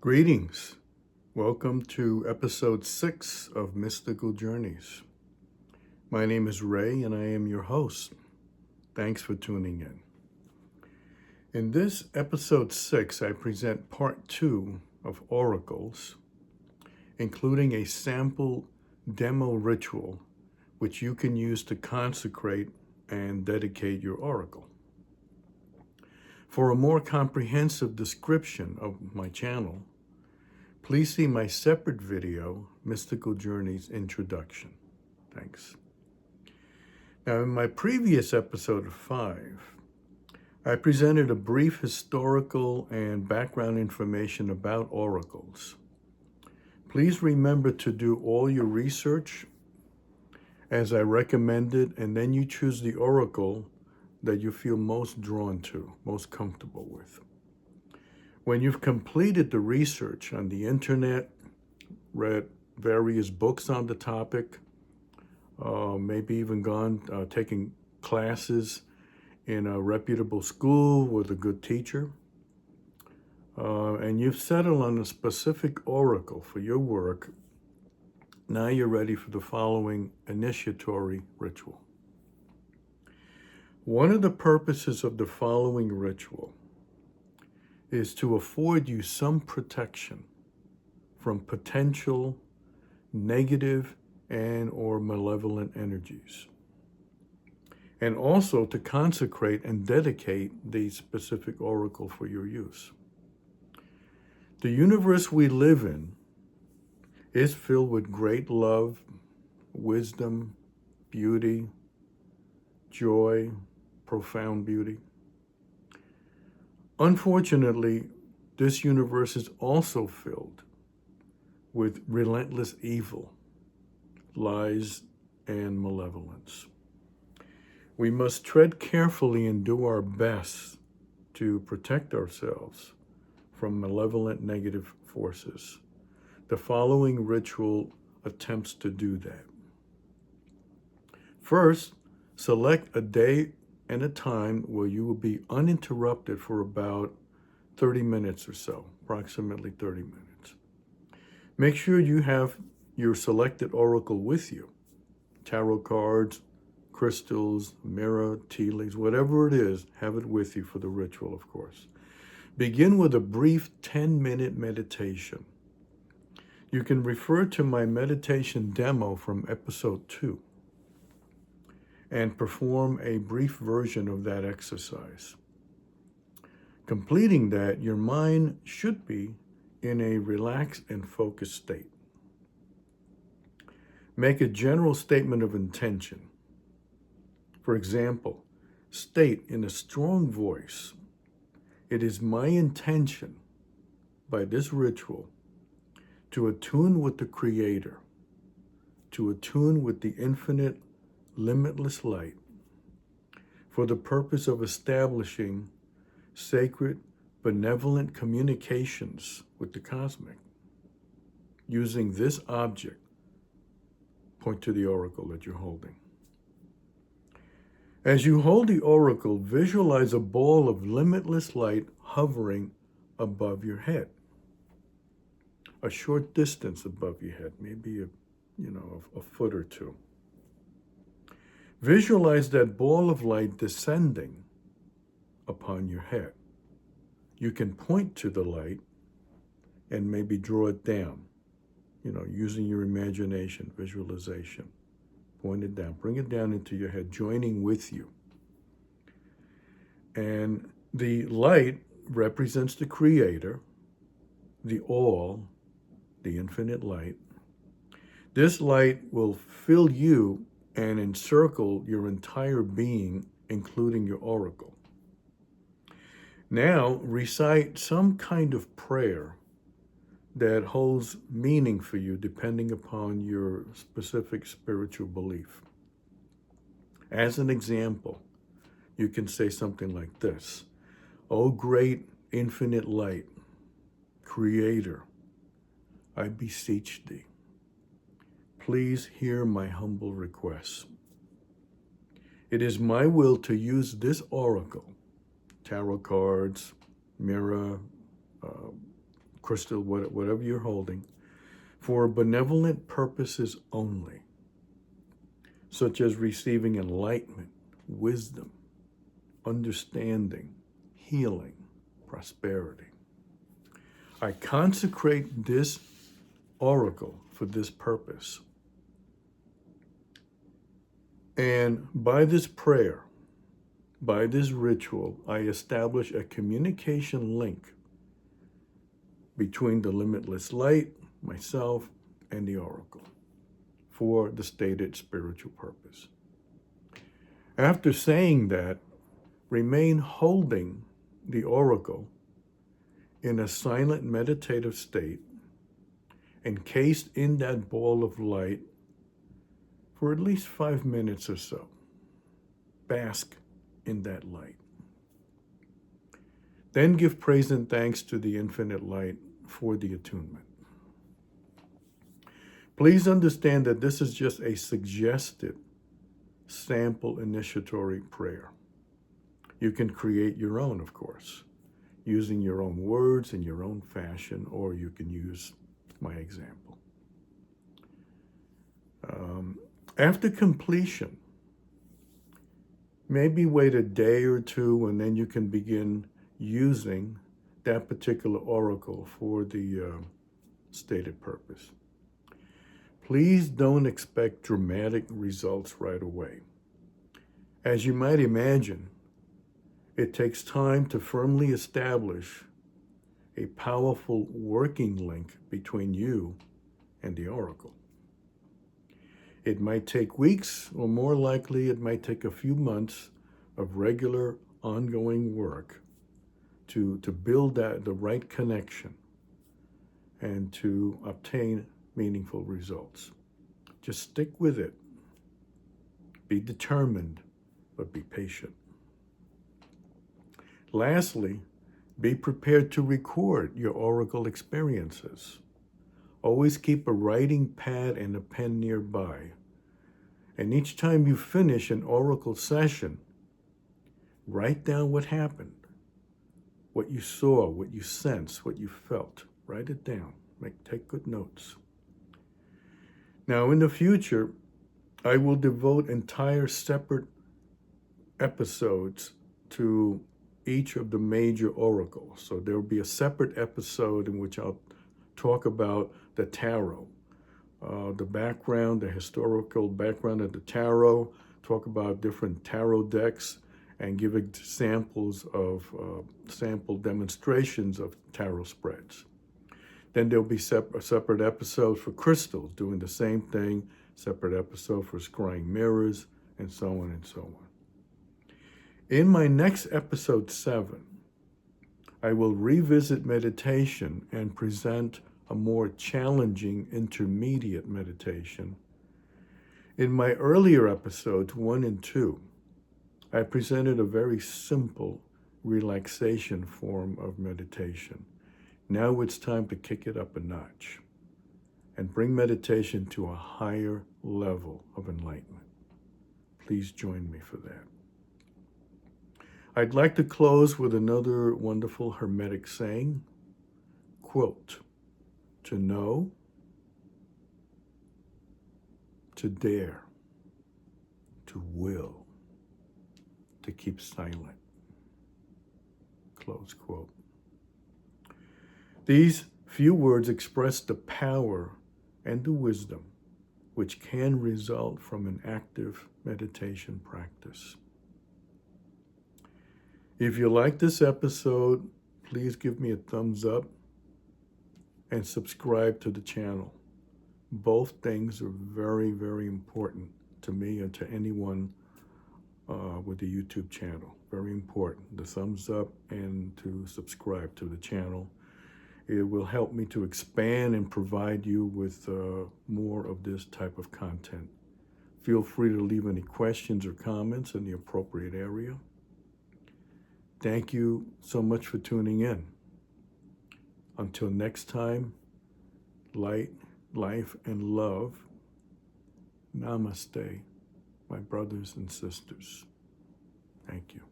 Greetings. Welcome to episode 6 of Mystical Journeys. My name is Ray and I am your host. Thanks for tuning in. In this episode 6, I present part 2 of Oracles, including a sample demo ritual which you can use to consecrate and dedicate your oracle. For a more comprehensive description of my channel, please see my separate video, Mystical Journeys Introduction. Thanks. Now, in my previous episode 5, I presented a brief historical and background information about oracles. Please remember to do all your research as I recommended, and then you choose the oracle that you feel most drawn to, most comfortable with. When you've completed the research on the internet, read various books on the topic, maybe even taking classes in a reputable school with a good teacher, and you've settled on a specific oracle for your work, now you're ready for the following initiatory ritual. One of the purposes of the following ritual is to afford you some protection from potential negative and or malevolent energies, and also to consecrate and dedicate the specific oracle for your use. The universe we live in is filled with great love, wisdom, beauty, joy, profound beauty. Unfortunately, this universe is also filled with relentless evil, lies, and malevolence. We must tread carefully and do our best to protect ourselves from malevolent negative forces. The following ritual attempts to do that. First, select a day and a time where you will be uninterrupted for about 30 minutes or so, approximately 30 minutes. Make sure you have your selected oracle with you. Tarot cards, crystals, mirror, tea leaves, whatever it is, have it with you for the ritual, of course. Begin with a brief 10-minute meditation. You can refer to my meditation demo from episode 2. And perform a brief version of that exercise. Completing that, your mind should be in a relaxed and focused state. Make a general statement of intention. For example, state in a strong voice, "It is my intention by this ritual to attune with the Creator, to attune with the infinite limitless light for the purpose of establishing sacred, benevolent communications with the cosmic. Using this object," point to the oracle that you're holding. As you hold the oracle, visualize a ball of limitless light hovering above your head, a short distance above your head, maybe a foot or two. Visualize that ball of light descending upon your head. You can point to the light and maybe draw it down, using your imagination, visualization. Point it down, bring it down into your head, joining with you. And the light represents the Creator, the all, the infinite light. This light will fill you and encircle your entire being, including your oracle. Now, recite some kind of prayer that holds meaning for you depending upon your specific spiritual belief. As an example, you can say something like this: "O great infinite light, Creator, I beseech thee, please hear my humble request. It is my will to use this oracle, tarot cards, mirror, crystal, whatever you're holding, for benevolent purposes only, such as receiving enlightenment, wisdom, understanding, healing, prosperity. I consecrate this oracle for this purpose. And by this prayer, by this ritual, I establish a communication link between the limitless light, myself, and the oracle for the stated spiritual purpose. After saying that, remain holding the oracle in a silent meditative state, encased in that ball of light for at least 5 minutes or so. Bask in that light. Then give praise and thanks to the infinite light for the attunement. Please understand that this is just a suggested sample initiatory prayer. You can create your own, of course, using your own words in your own fashion, or you can use my example. After completion, maybe wait a day or two, and then you can begin using that particular oracle for the stated purpose. Please don't expect dramatic results right away. As you might imagine, it takes time to firmly establish a powerful working link between you and the oracle. It might take weeks, or more likely, it might take a few months of regular, ongoing work to build the right connection and to obtain meaningful results. Just stick with it. Be determined, but be patient. Lastly, be prepared to record your oracle experiences. Always keep a writing pad and a pen nearby. And each time you finish an oracle session, write down what happened, what you saw, what you sensed, what you felt. Write it down. Take good notes. Now, in the future, I will devote entire separate episodes to each of the major oracles. So there will be a separate episode in which I'll talk about the tarot, the background, the historical background of the tarot, talk about different tarot decks, and give examples of sample demonstrations of tarot spreads. Then there'll be separate episodes for crystals, doing the same thing, separate episode for scrying mirrors, and so on and so on. In my next episode 7, I will revisit meditation and present a more challenging intermediate meditation. In my earlier episodes 1 and 2, I presented a very simple relaxation form of meditation. Now it's time to kick it up a notch and bring meditation to a higher level of enlightenment. Please join me for that. I'd like to close with another wonderful Hermetic saying, quote, "To know, to dare, to will, to keep silent," close quote. These few words express the power and the wisdom which can result from an active meditation practice. If you like this episode, please give me a thumbs up and subscribe to the channel. Both things are very, very important to me and to anyone with a YouTube channel. Very important, the thumbs up and to subscribe to the channel. It will help me to expand and provide you with more of this type of content. Feel free to leave any questions or comments in the appropriate area. Thank you so much for tuning in. Until next time, light, life, and love. Namaste, my brothers and sisters. Thank you.